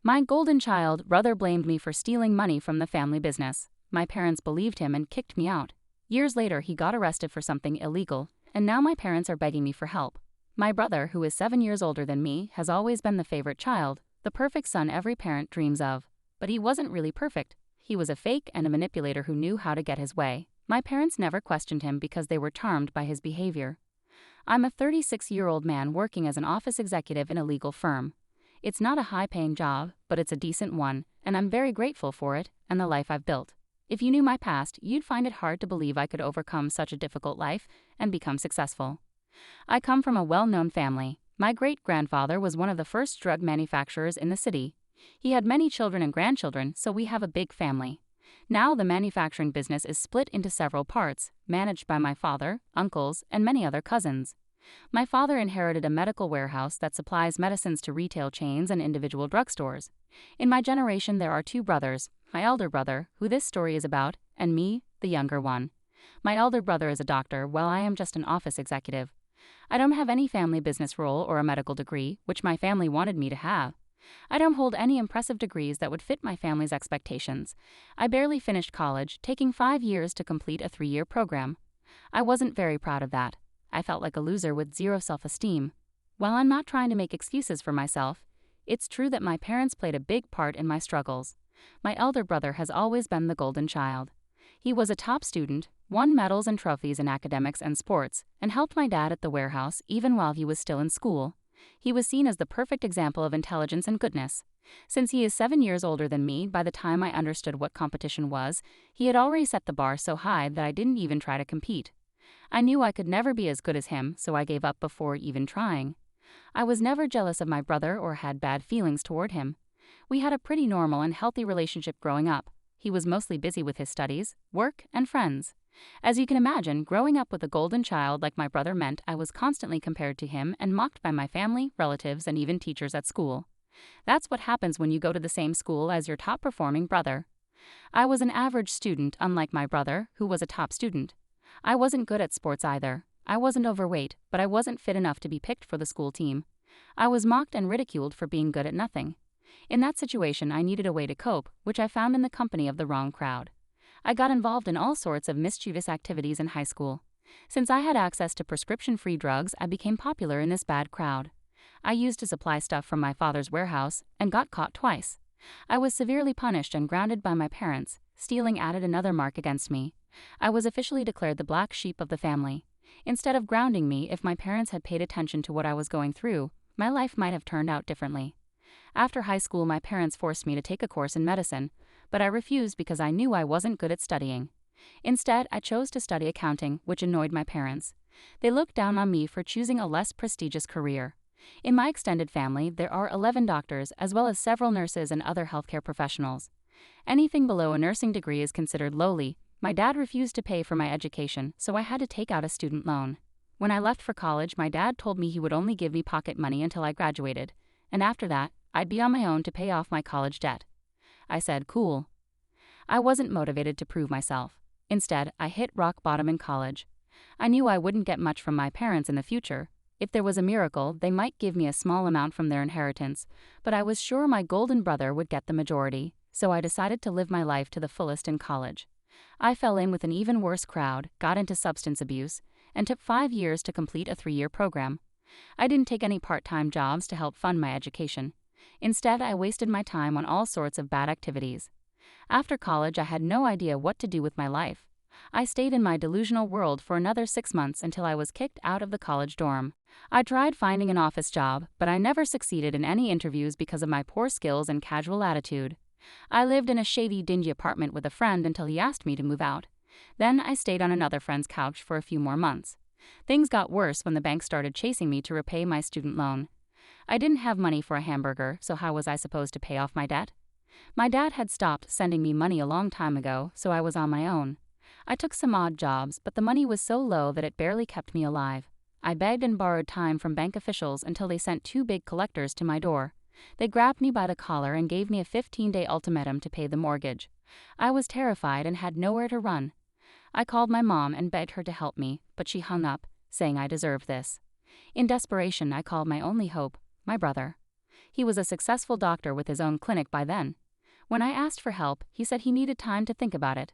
My golden child brother blamed me for stealing money from the family business. My parents believed him and kicked me out. Years later, he got arrested for something illegal, and now my parents are begging me for help. My brother, who is 7 years older than me, has always been the favorite child, the perfect son every parent dreams of. But he wasn't really perfect. He was a fake and a manipulator who knew how to get his way. My parents never questioned him because they were charmed by his behavior. I'm a 36-year-old man working as an office executive in a legal firm. It's not a high-paying job, but it's a decent one, and I'm very grateful for it and the life I've built. If you knew my past, you'd find it hard to believe I could overcome such a difficult life and become successful. I come from a well-known family. My great-grandfather was one of the first drug manufacturers in the city. He had many children and grandchildren, so we have a big family. Now the manufacturing business is split into several parts, managed by my father, uncles, and many other cousins. My father inherited a medical warehouse that supplies medicines to retail chains and individual drugstores. In my generation, there are 2 brothers, my elder brother, who this story is about, and me, the younger one. My elder brother is a doctor, while I am just an office executive. I don't have any family business role or a medical degree, which my family wanted me to have. I don't hold any impressive degrees that would fit my family's expectations. I barely finished college, taking 5 years to complete a 3-year program. I wasn't very proud of that. I felt like a loser with zero self-esteem. While I'm not trying to make excuses for myself, it's true that my parents played a big part in my struggles. My elder brother has always been the golden child. He was a top student, won medals and trophies in academics and sports, and helped my dad at the warehouse even while he was still in school. He was seen as the perfect example of intelligence and goodness. Since he is 7 years older than me, by the time I understood what competition was, he had already set the bar so high that I didn't even try to compete. I knew I could never be as good as him, so I gave up before even trying. I was never jealous of my brother or had bad feelings toward him. We had a pretty normal and healthy relationship growing up. He was mostly busy with his studies, work, and friends. As you can imagine, growing up with a golden child like my brother meant I was constantly compared to him and mocked by my family, relatives, and even teachers at school. That's what happens when you go to the same school as your top-performing brother. I was an average student, unlike my brother, who was a top student. I wasn't good at sports either. I wasn't overweight, but I wasn't fit enough to be picked for the school team. I was mocked and ridiculed for being good at nothing. In that situation, I needed a way to cope, which I found in the company of the wrong crowd. I got involved in all sorts of mischievous activities in high school. Since I had access to prescription-free drugs, I became popular in this bad crowd. I used to supply stuff from my father's warehouse and got caught twice. I was severely punished and grounded by my parents. Stealing added another mark against me. I was officially declared the black sheep of the family. Instead of grounding me, if my parents had paid attention to what I was going through, my life might have turned out differently. After high school, my parents forced me to take a course in medicine, but I refused because I knew I wasn't good at studying. Instead, I chose to study accounting, which annoyed my parents. They looked down on me for choosing a less prestigious career. In my extended family, there are 11 doctors, as well as several nurses and other healthcare professionals. Anything below a nursing degree is considered lowly. My dad refused to pay for my education, so I had to take out a student loan. When I left for college, my dad told me he would only give me pocket money until I graduated, and after that, I'd be on my own to pay off my college debt. I said, cool. I wasn't motivated to prove myself. Instead, I hit rock bottom in college. I knew I wouldn't get much from my parents in the future. If there was a miracle, they might give me a small amount from their inheritance, but I was sure my golden brother would get the majority, so I decided to live my life to the fullest in college. I fell in with an even worse crowd, got into substance abuse, and took 5 years to complete a 3-year program. I didn't take any part-time jobs to help fund my education. Instead, I wasted my time on all sorts of bad activities. After college, I had no idea what to do with my life. I stayed in my delusional world for another 6 months until I was kicked out of the college dorm. I tried finding an office job, but I never succeeded in any interviews because of my poor skills and casual attitude. I lived in a shady, dingy apartment with a friend until he asked me to move out. Then I stayed on another friend's couch for a few more months. Things got worse when the bank started chasing me to repay my student loan. I didn't have money for a hamburger, so how was I supposed to pay off my debt? My dad had stopped sending me money a long time ago, so I was on my own. I took some odd jobs, but the money was so low that it barely kept me alive. I begged and borrowed time from bank officials until they sent 2 big collectors to my door. They grabbed me by the collar and gave me a 15-day ultimatum to pay the mortgage. I was terrified and had nowhere to run. I called my mom and begged her to help me, but she hung up, saying I deserved this. In desperation, I called my only hope, my brother. He was a successful doctor with his own clinic by then. When I asked for help, he said he needed time to think about it.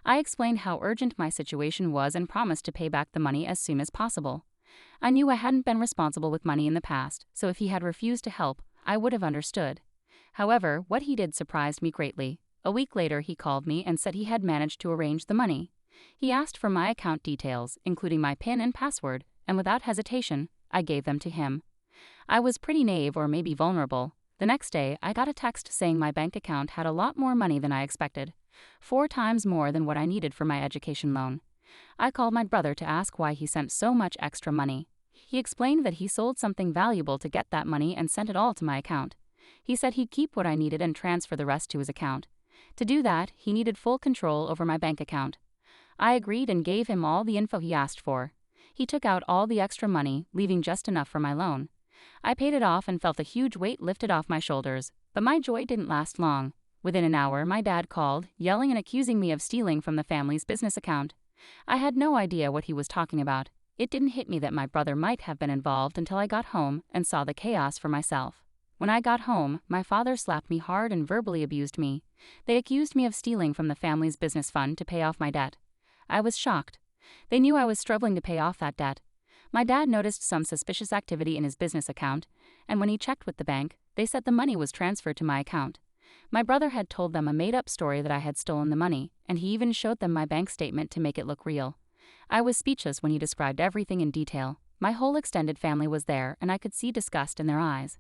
I explained how urgent my situation was and promised to pay back the money as soon as possible. I knew I hadn't been responsible with money in the past, so if he had refused to help, I would have understood. However, what he did surprised me greatly. A week later, he called me and said he had managed to arrange the money. He asked for my account details, including my PIN and password, and without hesitation, I gave them to him. I was pretty naive or maybe vulnerable. The next day, I got a text saying my bank account had a lot more money than I expected, 4 times more than what I needed for my education loan. I called my brother to ask why he sent so much extra money. He explained that he sold something valuable to get that money and sent it all to my account. He said he'd keep what I needed and transfer the rest to his account. To do that, he needed full control over my bank account. I agreed and gave him all the info he asked for. He took out all the extra money, leaving just enough for my loan. I paid it off and felt a huge weight lifted off my shoulders, but my joy didn't last long. Within an hour, my dad called, yelling and accusing me of stealing from the family's business account. I had no idea what he was talking about. It didn't hit me that my brother might have been involved until I got home and saw the chaos for myself. When I got home, my father slapped me hard and verbally abused me. They accused me of stealing from the family's business fund to pay off my debt. I was shocked. They knew I was struggling to pay off that debt. My dad noticed some suspicious activity in his business account, and when he checked with the bank, they said the money was transferred to my account. My brother had told them a made-up story that I had stolen the money, and he even showed them my bank statement to make it look real. I was speechless when he described everything in detail. My whole extended family was there, and I could see disgust in their eyes.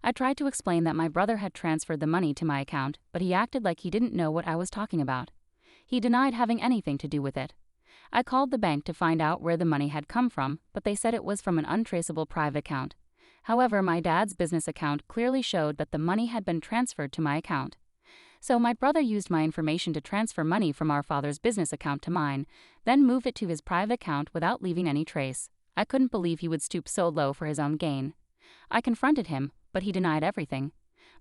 I tried to explain that my brother had transferred the money to my account, but he acted like he didn't know what I was talking about. He denied having anything to do with it. I called the bank to find out where the money had come from, but they said it was from an untraceable private account. However, my dad's business account clearly showed that the money had been transferred to my account. So my brother used my information to transfer money from our father's business account to mine, then move it to his private account without leaving any trace. I couldn't believe he would stoop so low for his own gain. I confronted him, but he denied everything.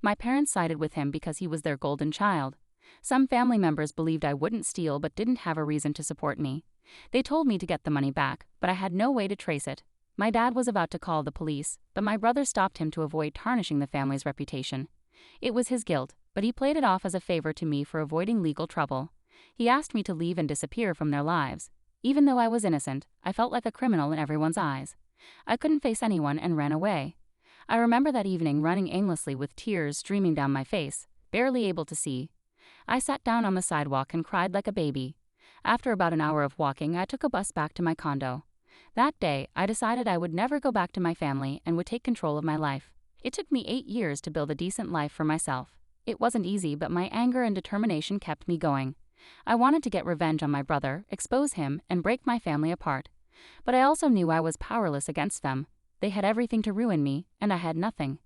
My parents sided with him because he was their golden child. Some family members believed I wouldn't steal but didn't have a reason to support me. They told me to get the money back, but I had no way to trace it. My dad was about to call the police, but my brother stopped him to avoid tarnishing the family's reputation. It was his guilt, but he played it off as a favor to me for avoiding legal trouble. He asked me to leave and disappear from their lives. Even though I was innocent, I felt like a criminal in everyone's eyes. I couldn't face anyone and ran away. I remember that evening running aimlessly with tears streaming down my face, barely able to see. I sat down on the sidewalk and cried like a baby. After about an hour of walking, I took a bus back to my condo. That day, I decided I would never go back to my family and would take control of my life. It took me 8 years to build a decent life for myself. It wasn't easy, but my anger and determination kept me going. I wanted to get revenge on my brother, expose him, and break my family apart. But I also knew I was powerless against them. They had everything to ruin me, and I had nothing.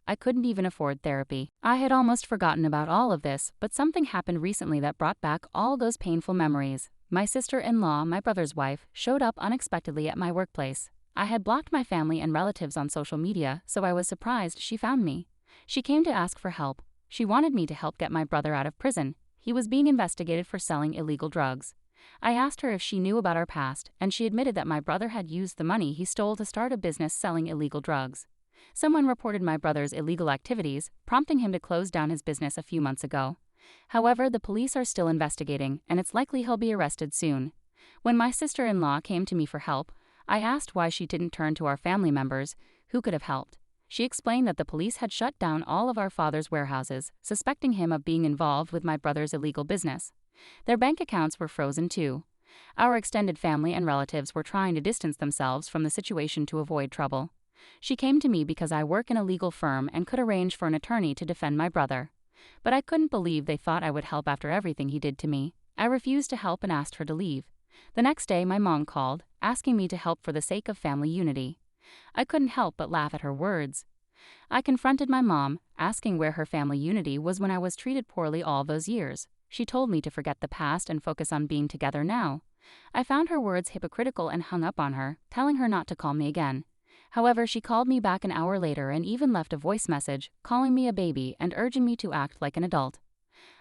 I couldn't even afford therapy. I had almost forgotten about all of this, but something happened recently that brought back all those painful memories. My sister-in-law, my brother's wife, showed up unexpectedly at my workplace. I had blocked my family and relatives on social media, so I was surprised she found me. She came to ask for help. She wanted me to help get my brother out of prison. He was being investigated for selling illegal drugs. I asked her if she knew about our past, and she admitted that my brother had used the money he stole to start a business selling illegal drugs. Someone reported my brother's illegal activities, prompting him to close down his business a few months ago. However, the police are still investigating, and it's likely he'll be arrested soon. When my sister-in-law came to me for help, I asked why she didn't turn to our family members, who could have helped. She explained that the police had shut down all of our father's warehouses, suspecting him of being involved with my brother's illegal business. Their bank accounts were frozen too. Our extended family and relatives were trying to distance themselves from the situation to avoid trouble. She came to me because I work in a legal firm and could arrange for an attorney to defend my brother. But I couldn't believe they thought I would help after everything he did to me. I refused to help and asked her to leave. The next day, my mom called, asking me to help for the sake of family unity. I couldn't help but laugh at her words. I confronted my mom, asking where her family unity was when I was treated poorly all those years. She told me to forget the past and focus on being together now. I found her words hypocritical and hung up on her, telling her not to call me again. However, she called me back an hour later and even left a voice message, calling me a baby and urging me to act like an adult.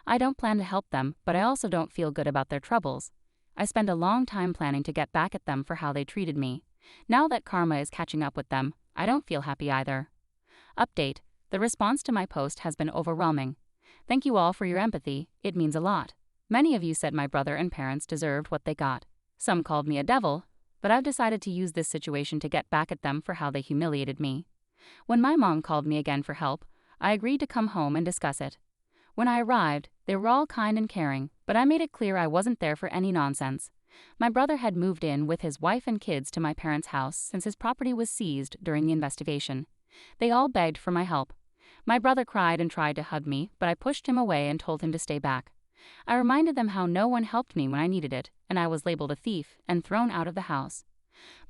I don't plan to help them, but I also don't feel good about their troubles. I spent a long time planning to get back at them for how they treated me. Now that karma is catching up with them, I don't feel happy either. Update: The response to my post has been overwhelming. Thank you all for your empathy, it means a lot. Many of you said my brother and parents deserved what they got. Some called me a devil, but I've decided to use this situation to get back at them for how they humiliated me. When my mom called me again for help, I agreed to come home and discuss it. When I arrived, they were all kind and caring, but I made it clear I wasn't there for any nonsense. My brother had moved in with his wife and kids to my parents' house since his property was seized during the investigation. They all begged for my help. My brother cried and tried to hug me, but I pushed him away and told him to stay back. I reminded them how no one helped me when I needed it, and I was labeled a thief and thrown out of the house.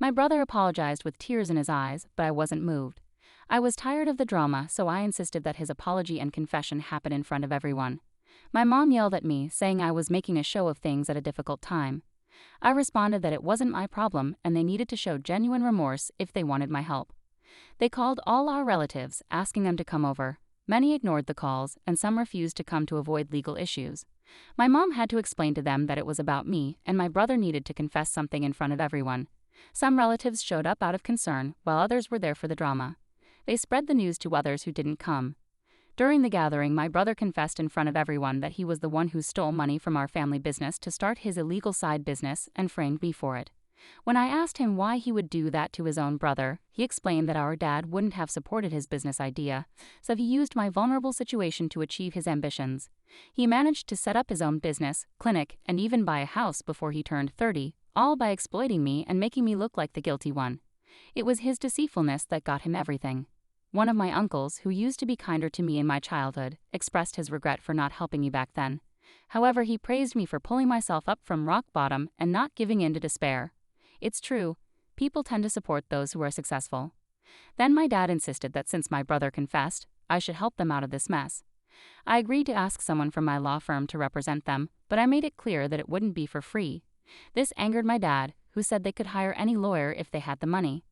My brother apologized with tears in his eyes, but I wasn't moved. I was tired of the drama, so I insisted that his apology and confession happen in front of everyone. My mom yelled at me, saying I was making a show of things at a difficult time. I responded that it wasn't my problem and they needed to show genuine remorse if they wanted my help. They called all our relatives, asking them to come over. Many ignored the calls, and some refused to come to avoid legal issues. My mom had to explain to them that it was about me, and my brother needed to confess something in front of everyone. Some relatives showed up out of concern, while others were there for the drama. They spread the news to others who didn't come. During the gathering, my brother confessed in front of everyone that he was the one who stole money from our family business to start his illegal side business and framed me for it. When I asked him why he would do that to his own brother, he explained that our dad wouldn't have supported his business idea, so he used my vulnerable situation to achieve his ambitions. He managed to set up his own business, clinic, and even buy a house before he turned 30, all by exploiting me and making me look like the guilty one. It was his deceitfulness that got him everything. One of my uncles, who used to be kinder to me in my childhood, expressed his regret for not helping me back then. However, he praised me for pulling myself up from rock bottom and not giving in to despair. It's true, people tend to support those who are successful. Then my dad insisted that since my brother confessed, I should help them out of this mess. I agreed to ask someone from my law firm to represent them, but I made it clear that it wouldn't be for free. This angered my dad, who said they could hire any lawyer if they had the money.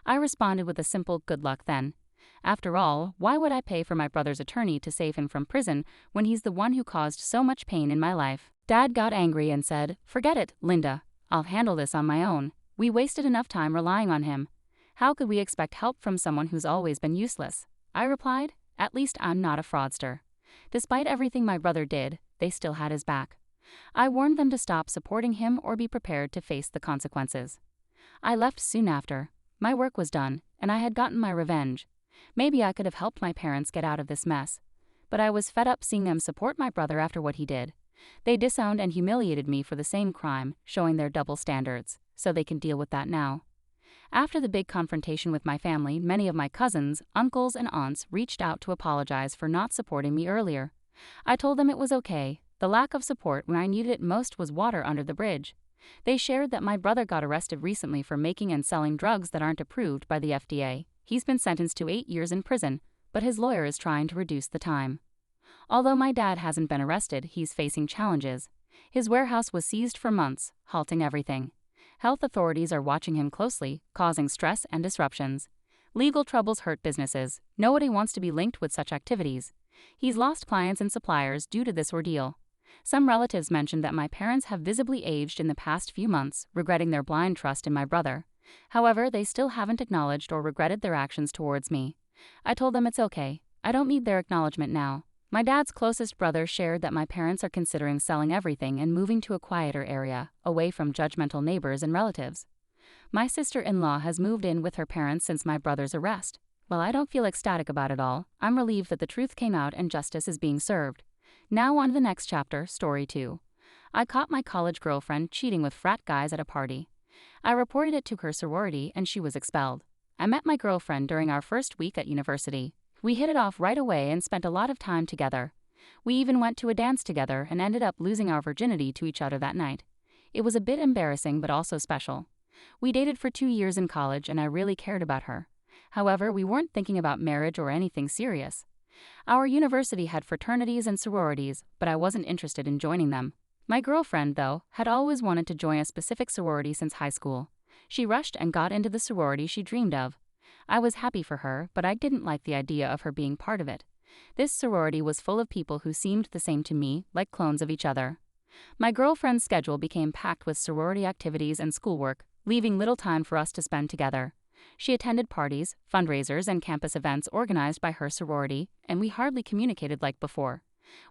I responded with a simple good luck then. After all, why would I pay for my brother's attorney to save him from prison when he's the one who caused so much pain in my life? Dad got angry and said, "Forget it, Linda. I'll handle this on my own. We wasted enough time relying on him. How could we expect help from someone who's always been useless?" I replied, "At least I'm not a fraudster." Despite everything my brother did, they still had his back. I warned them to stop supporting him or be prepared to face the consequences. I left soon after. My work was done, and I had gotten my revenge. Maybe I could have helped my parents get out of this mess. But I was fed up seeing them support my brother after what he did. They disowned and humiliated me for the same crime, showing their double standards, so they can deal with that now. After the big confrontation with my family, many of my cousins, uncles, and aunts reached out to apologize for not supporting me earlier. I told them it was okay. The lack of support when I needed it most was water under the bridge. They shared that my brother got arrested recently for making and selling drugs that aren't approved by the FDA. He's been sentenced to 8 years in prison, but his lawyer is trying to reduce the time. Although my dad hasn't been arrested, he's facing challenges. His warehouse was seized for months, halting everything. Health authorities are watching him closely, causing stress and disruptions. Legal troubles hurt businesses. Nobody wants to be linked with such activities. He's lost clients and suppliers due to this ordeal. Some relatives mentioned that my parents have visibly aged in the past few months, regretting their blind trust in my brother. However, they still haven't acknowledged or regretted their actions towards me. I told them it's okay. I don't need their acknowledgement now. My dad's closest brother shared that my parents are considering selling everything and moving to a quieter area, away from judgmental neighbors and relatives. My sister-in-law has moved in with her parents since my brother's arrest. While I don't feel ecstatic about it all, I'm relieved that the truth came out and justice is being served. Now on to the next chapter, story 2. I caught my college girlfriend cheating with frat guys at a party. I reported it to her sorority and she was expelled. I met my girlfriend during our first week at university. We hit it off right away and spent a lot of time together. We even went to a dance together and ended up losing our virginity to each other that night. It was a bit embarrassing but also special. We dated for 2 years in college and I really cared about her. However, we weren't thinking about marriage or anything serious. Our university had fraternities and sororities, but I wasn't interested in joining them. My girlfriend, though, had always wanted to join a specific sorority since high school. She rushed and got into the sorority she dreamed of. I was happy for her, but I didn't like the idea of her being part of it. This sorority was full of people who seemed the same to me, like clones of each other. My girlfriend's schedule became packed with sorority activities and schoolwork, leaving little time for us to spend together. She attended parties, fundraisers, and campus events organized by her sorority, and we hardly communicated like before.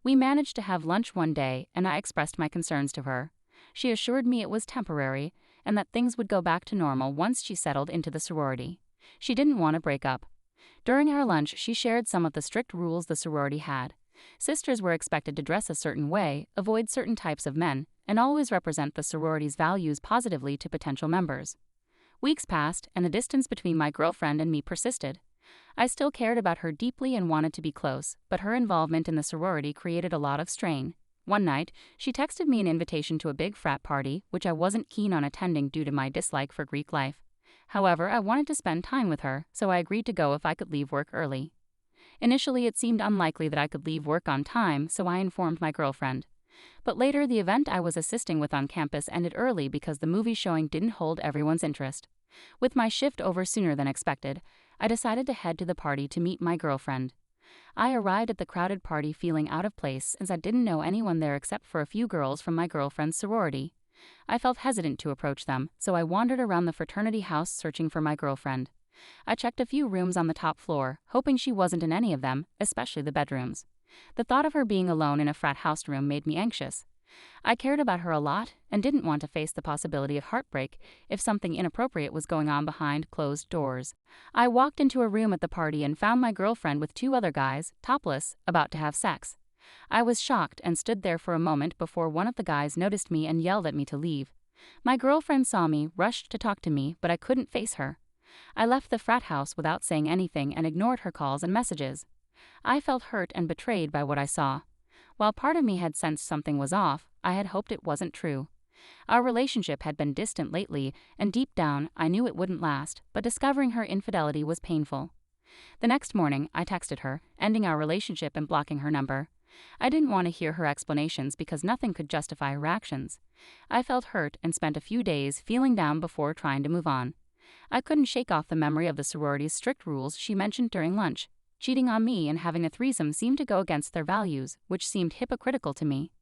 We managed to have lunch one day, and I expressed my concerns to her. She assured me it was temporary, and that things would go back to normal once she settled into the sorority. She didn't want to break up. During our lunch, she shared some of the strict rules the sorority had. Sisters were expected to dress a certain way, avoid certain types of men, and always represent the sorority's values positively to potential members. Weeks passed, and the distance between my girlfriend and me persisted. I still cared about her deeply and wanted to be close, but her involvement in the sorority created a lot of strain. One night, she texted me an invitation to a big frat party, which I wasn't keen on attending due to my dislike for Greek life. However, I wanted to spend time with her, so I agreed to go if I could leave work early. Initially, it seemed unlikely that I could leave work on time, so I informed my girlfriend. But later, the event I was assisting with on campus ended early because the movie showing didn't hold everyone's interest. With my shift over sooner than expected, I decided to head to the party to meet my girlfriend. I arrived at the crowded party feeling out of place as I didn't know anyone there except for a few girls from my girlfriend's sorority. I felt hesitant to approach them, so I wandered around the fraternity house searching for my girlfriend. I checked a few rooms on the top floor, hoping she wasn't in any of them, especially the bedrooms. The thought of her being alone in a frat house room made me anxious. I cared about her a lot and didn't want to face the possibility of heartbreak if something inappropriate was going on behind closed doors. I walked into a room at the party and found my girlfriend with two other guys, topless, about to have sex. I was shocked and stood there for a moment before one of the guys noticed me and yelled at me to leave. My girlfriend saw me, rushed to talk to me, but I couldn't face her. I left the frat house without saying anything and ignored her calls and messages. I felt hurt and betrayed by what I saw. While part of me had sensed something was off, I had hoped it wasn't true. Our relationship had been distant lately, and deep down, I knew it wouldn't last, but discovering her infidelity was painful. The next morning, I texted her, ending our relationship and blocking her number. I didn't want to hear her explanations because nothing could justify her actions. I felt hurt and spent a few days feeling down before trying to move on. I couldn't shake off the memory of the sorority's strict rules she mentioned during lunch. Cheating on me and having a threesome seemed to go against their values, which seemed hypocritical to me.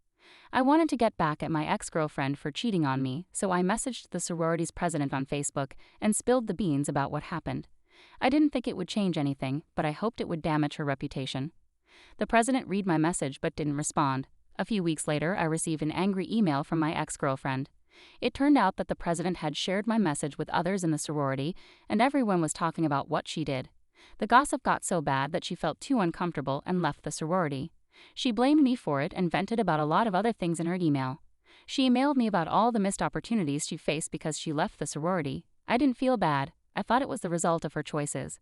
I wanted to get back at my ex-girlfriend for cheating on me, so I messaged the sorority's president on Facebook and spilled the beans about what happened. I didn't think it would change anything, but I hoped it would damage her reputation. The president read my message but didn't respond. A few weeks later, I received an angry email from my ex-girlfriend. It turned out that the president had shared my message with others in the sorority, and everyone was talking about what she did. The gossip got so bad that she felt too uncomfortable and left the sorority. She blamed me for it and vented about a lot of other things in her email. She emailed me about all the missed opportunities she faced because she left the sorority. I didn't feel bad. I thought it was the result of her choices.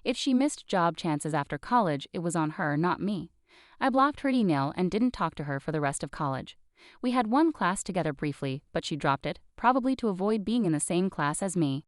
If she missed job chances after college, it was on her, not me. I blocked her email and didn't talk to her for the rest of college. We had one class together briefly, but she dropped it, probably to avoid being in the same class as me.